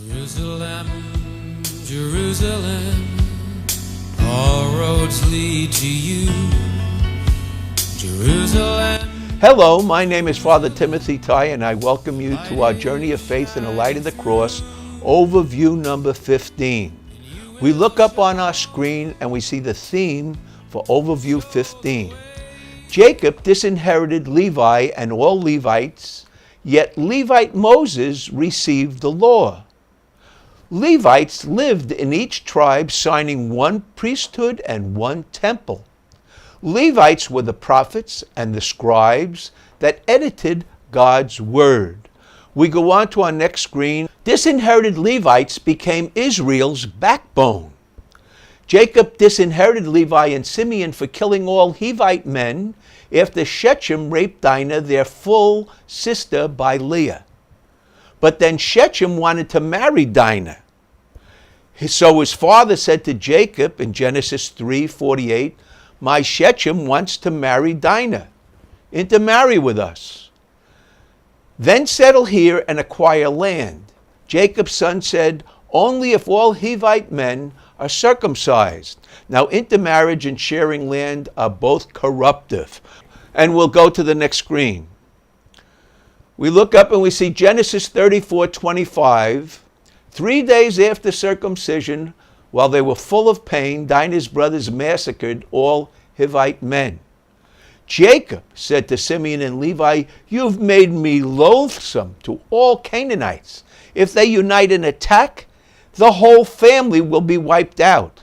Jerusalem, Jerusalem, all roads lead to you. Jerusalem. Hello, my name is Father Timothy Tighe, and I welcome you to our Journey of Faith in the Light of the Cross, overview number 15. We look up on our screen and we see the theme for overview 15. Jacob disinherited Levi and all Levites, yet Levite Moses received the law. Levites lived in each tribe, signing one priesthood and one temple. Levites were the prophets and the scribes that edited God's word. We go on to our next screen. Disinherited Levites became Israel's backbone. Jacob disinherited Levi and Simeon for killing all Hivite men after Shechem raped Dinah, their full sister by Leah. But then Shechem wanted to marry Dinah. So his father said to Jacob in Genesis 3:48, "My Shechem wants to marry Dinah, intermarry with us. Then settle here and acquire land." Jacob's son said, "Only if all Hivite men are circumcised." Now, intermarriage and sharing land are both corruptive. And we'll go to the next screen. We look up and we see Genesis 34:25. 3 days after circumcision, while they were full of pain, Dinah's brothers massacred all Hivite men. Jacob said to Simeon and Levi, "You've made me loathsome to all Canaanites. If they unite and attack, the whole family will be wiped out."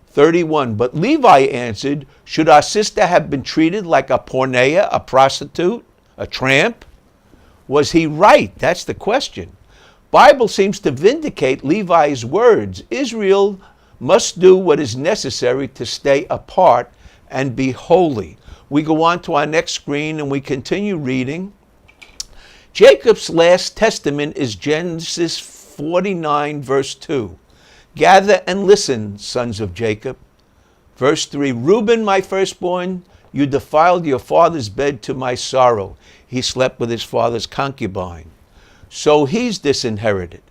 31, but Levi answered, "Should our sister have been treated like a porneia, a prostitute, a tramp?" Was he right? That's the question. Bible seems to vindicate Levi's words. Israel must do what is necessary to stay apart and be holy. We go on to our next screen and we continue reading. Jacob's last testament is Genesis 49, verse 2. "Gather and listen, sons of Jacob." Verse 3, "Reuben, my firstborn, you defiled your father's bed to my sorrow." He slept with his father's concubine. So he's disinherited.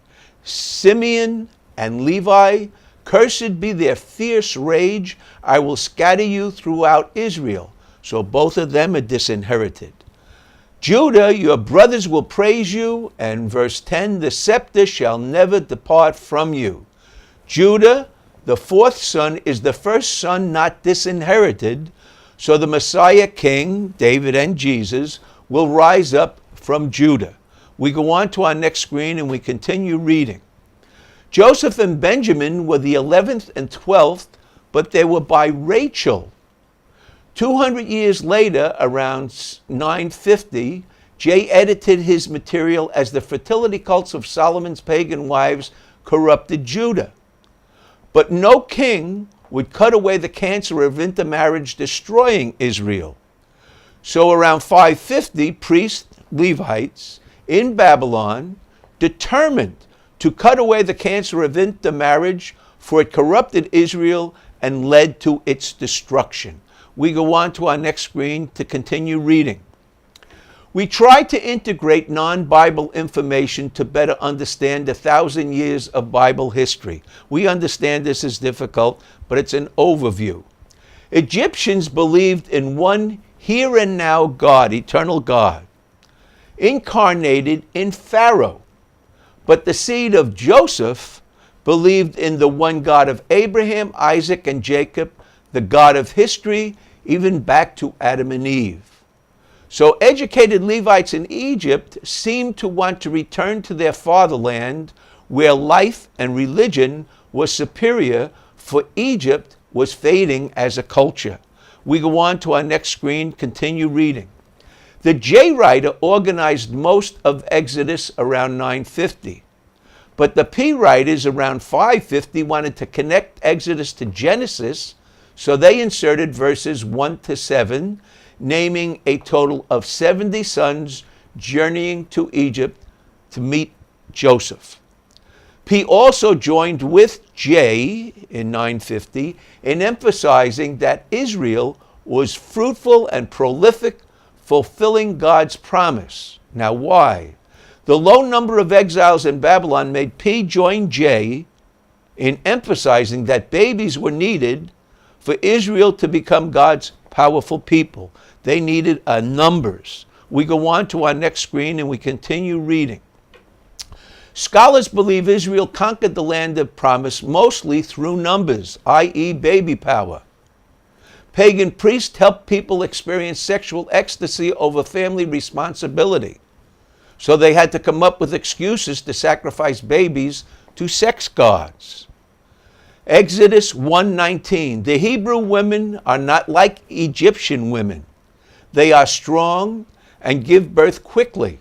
"Simeon and Levi, cursed be their fierce rage. I will scatter you throughout Israel." So both of them are disinherited. "Judah, your brothers will praise you." And verse 10, "The scepter shall never depart from you." Judah, the fourth son, is the first son not disinherited. So the Messiah King, David and Jesus, will rise up from Judah. We go on to our next screen and we continue reading. Joseph and Benjamin were the 11th and 12th, but they were by Rachel. 200 years later, around 950, Jay edited his material as the fertility cults of Solomon's pagan wives corrupted Judah. But no king would cut away the cancer of intermarriage, destroying Israel. So around 550, priests, Levites, in Babylon, determined to cut away the cancer of intermarriage, for it corrupted Israel and led to its destruction. We go on to our next screen to continue reading. We try to integrate non-Bible information to better understand 1,000 years of Bible history. We understand this is difficult, but it's an overview. Egyptians believed in one here and now God, eternal God, incarnated in Pharaoh. But the seed of Joseph believed in the one God of Abraham, Isaac, and Jacob, the God of history, even back to Adam and Eve. So educated Levites in Egypt seemed to want to return to their fatherland, where life and religion was superior, for Egypt was fading as a culture. We go on to our next screen, continue reading. The J writer organized most of Exodus around 950. But the P writers around 550 wanted to connect Exodus to Genesis, so they inserted verses 1 to 7, naming a total of 70 sons journeying to Egypt to meet Joseph. P also joined with J in 950 in emphasizing that Israel was fruitful and prolific, fulfilling God's promise. Now why? The low number of exiles in Babylon made P join J in emphasizing that babies were needed for Israel to become God's powerful people. They needed numbers. We go on to our next screen and we continue reading. Scholars believe Israel conquered the land of promise mostly through numbers, i.e. baby power. Pagan priests helped people experience sexual ecstasy over family responsibility. So they had to come up with excuses to sacrifice babies to sex gods. Exodus 1:19, the Hebrew women are not like Egyptian women. They are strong and give birth quickly.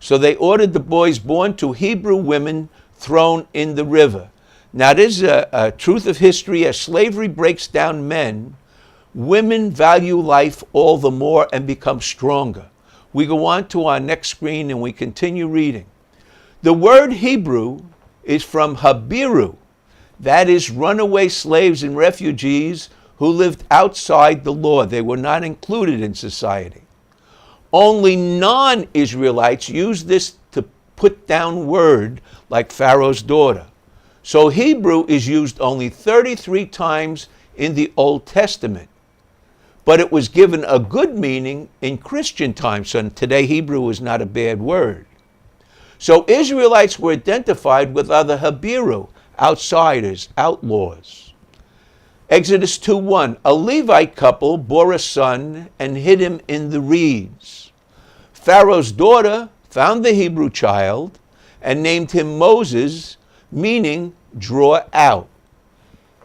So they ordered the boys born to Hebrew women thrown in the river. Now this is a truth of history. As slavery breaks down men, women value life all the more and become stronger. We go on to our next screen and we continue reading. The word Hebrew is from Habiru, that is runaway slaves and refugees who lived outside the law. They were not included in society. Only non-Israelites used this to put down word like Pharaoh's daughter. So Hebrew is used only 33 times in the Old Testament. But it was given a good meaning in Christian times. So today Hebrew is not a bad word. So Israelites were identified with other Habiru, outsiders, outlaws. Exodus 2:1, a Levite couple bore a son and hid him in the reeds. Pharaoh's daughter found the Hebrew child and named him Moses, meaning draw out.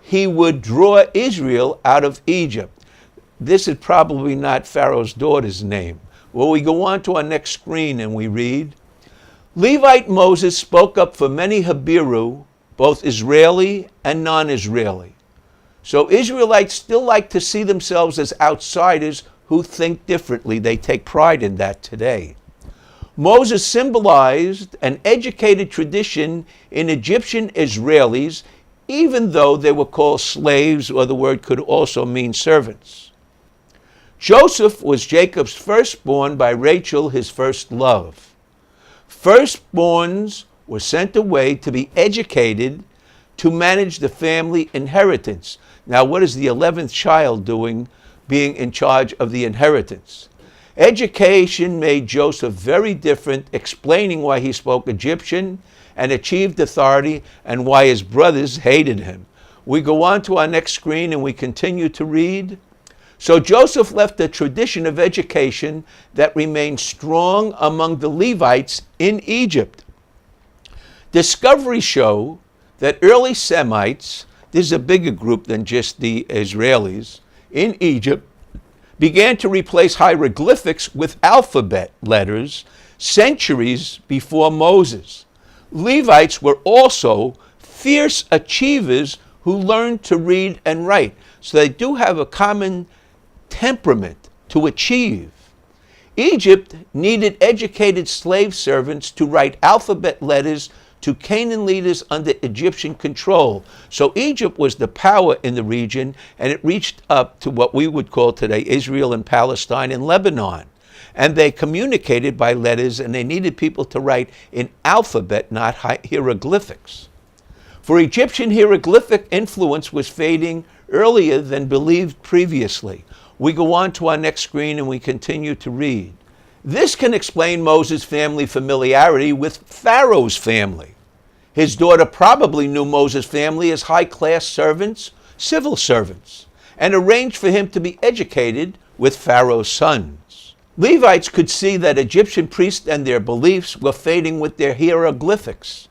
He would draw Israel out of Egypt. This is probably not Pharaoh's daughter's name. Well, we go on to our next screen and we read, Levite Moses spoke up for many Habiru, both Israeli and non-Israeli. So Israelites still like to see themselves as outsiders who think differently. They take pride in that today. Moses symbolized an educated tradition in Egyptian Israelis, even though they were called slaves, or the word could also mean servants. Joseph was Jacob's firstborn by Rachel, his first love. Firstborns were sent away to be educated to manage the family inheritance. Now, what is the 11th child doing being in charge of the inheritance? Education made Joseph very different, explaining why he spoke Egyptian and achieved authority and why his brothers hated him. We go on to our next screen and we continue to read. So Joseph left a tradition of education that remained strong among the Levites in Egypt. Discoveries show that early Semites, this is a bigger group than just the Israelis, in Egypt, began to replace hieroglyphics with alphabet letters centuries before Moses. Levites were also fierce achievers who learned to read and write. So they do have a common temperament to achieve. Egypt needed educated slave servants to write alphabet letters to Canaan leaders under Egyptian control. So Egypt was the power in the region, and it reached up to what we would call today Israel and Palestine and Lebanon. And they communicated by letters, and they needed people to write in alphabet, not hieroglyphics. For Egyptian hieroglyphic influence was fading earlier than believed previously. We go on to our next screen and we continue to read. This can explain Moses' family familiarity with Pharaoh's family. His daughter probably knew Moses' family as high-class servants, civil servants, and arranged for him to be educated with Pharaoh's sons. Levites could see that Egyptian priests and their beliefs were fading with their hieroglyphics.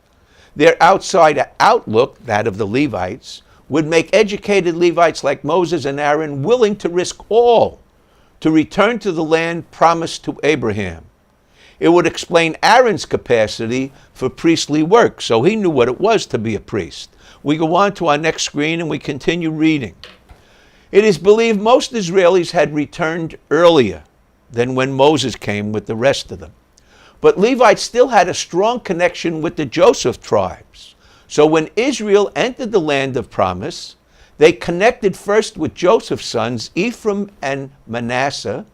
Their outside outlook, that of the Levites, would make educated Levites like Moses and Aaron willing to risk all to return to the land promised to Abraham. It would explain Aaron's capacity for priestly work, so he knew what it was to be a priest. We go on to our next screen and we continue reading. It is believed most Israelis had returned earlier than when Moses came with the rest of them. But Levites still had a strong connection with the Joseph tribes. So when Israel entered the land of promise, they connected first with Joseph's sons, Ephraim and Manasseh,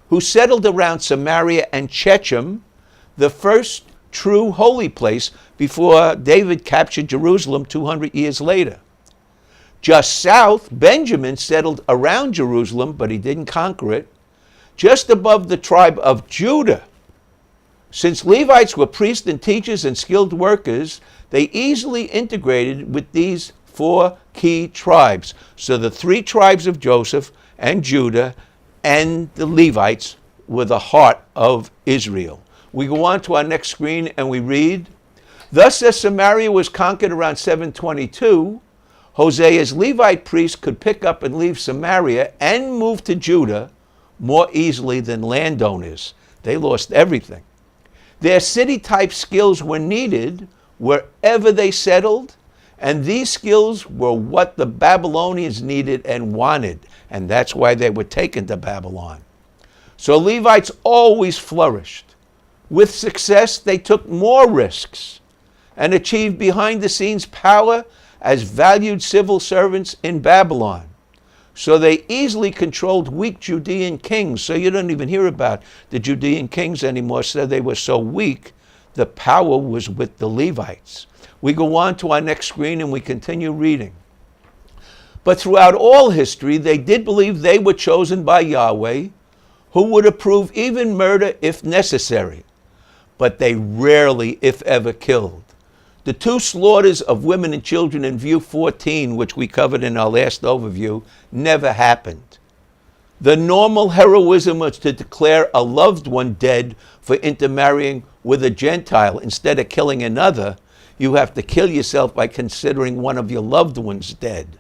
who settled around Samaria and Shechem, the first true holy place before David captured Jerusalem 200 years later. Just south, Benjamin settled around Jerusalem, but he didn't conquer it, just above the tribe of Judah. Since Levites were priests and teachers and skilled workers, they easily integrated with these 4 key tribes. So the 3 tribes of Joseph and Judah and the Levites were the heart of Israel. We go on to our next screen and we read, "Thus as Samaria was conquered around 722, Hosea's Levite priests could pick up and leave Samaria and move to Judah more easily than landowners. They lost everything. Their city-type skills were needed wherever they settled, and these skills were what the Babylonians needed and wanted, and that's why they were taken to Babylon. So Levites always flourished. With success, they took more risks and achieved behind-the-scenes power as valued civil servants in Babylon. So they easily controlled weak Judean kings. So you don't even hear about the Judean kings anymore. So they were so weak, the power was with the Levites." We go on to our next screen and we continue reading. "But throughout all history, they did believe they were chosen by Yahweh, who would approve even murder if necessary. But they rarely, if ever, killed. The 2 slaughters of women and children in view 14, which we covered in our last overview, never happened. The normal heroism was to declare a loved one dead for intermarrying with a Gentile. Instead of killing another, you have to kill yourself by considering one of your loved ones dead.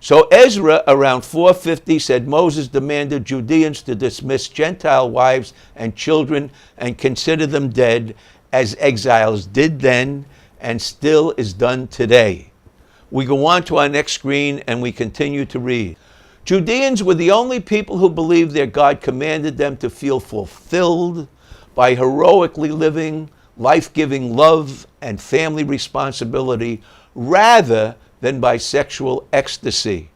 So Ezra, around 450, said Moses demanded Judeans to dismiss Gentile wives and children and consider them dead, as exiles did then and still is done today." We go on to our next screen and we continue to read. "Judeans were the only people who believed their God commanded them to feel fulfilled by heroically living, life-giving love and family responsibility rather than by sexual ecstasy.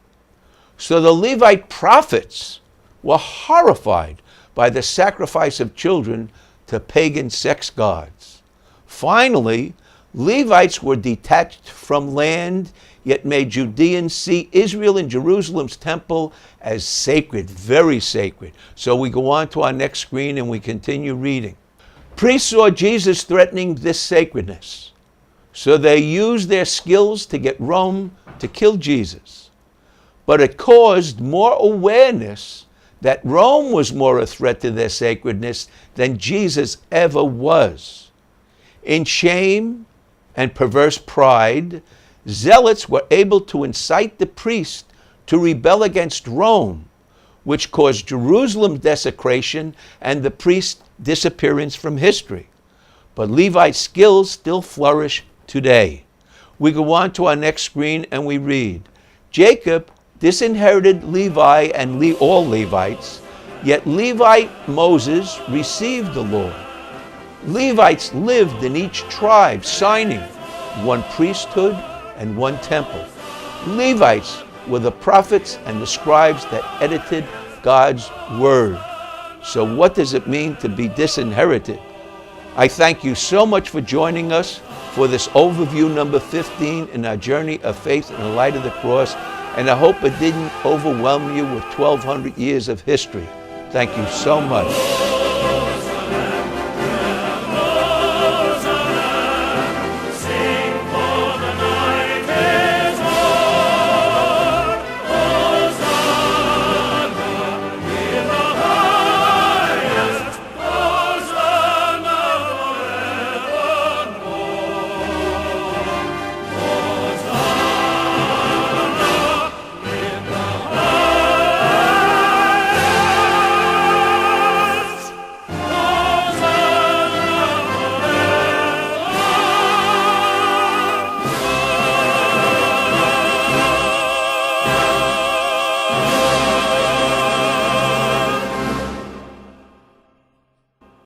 So the Levite prophets were horrified by the sacrifice of children to pagan sex gods. Finally, Levites were detached from land, yet made Judeans see Israel and Jerusalem's temple as sacred, very sacred." So we go on to our next screen and we continue reading. "Priests saw Jesus threatening this sacredness, so they used their skills to get Rome to kill Jesus. But it caused more awareness that Rome was more a threat to their sacredness than Jesus ever was. In shame and perverse pride, zealots were able to incite the priest to rebel against Rome, which caused Jerusalem's desecration and the priest's disappearance from history. But Levite skills still flourish today." We go on to our next screen and we read, "Jacob disinherited Levi and all Levites, yet Levite Moses received the law. Levites lived in each tribe, signing one priesthood and one temple. Levites were the prophets and the scribes that edited God's word." So what does it mean to be disinherited? I thank you so much for joining us for this overview number 15 in our journey of faith in the light of the cross, and I hope it didn't overwhelm you with 1,200 years of history. Thank you so much.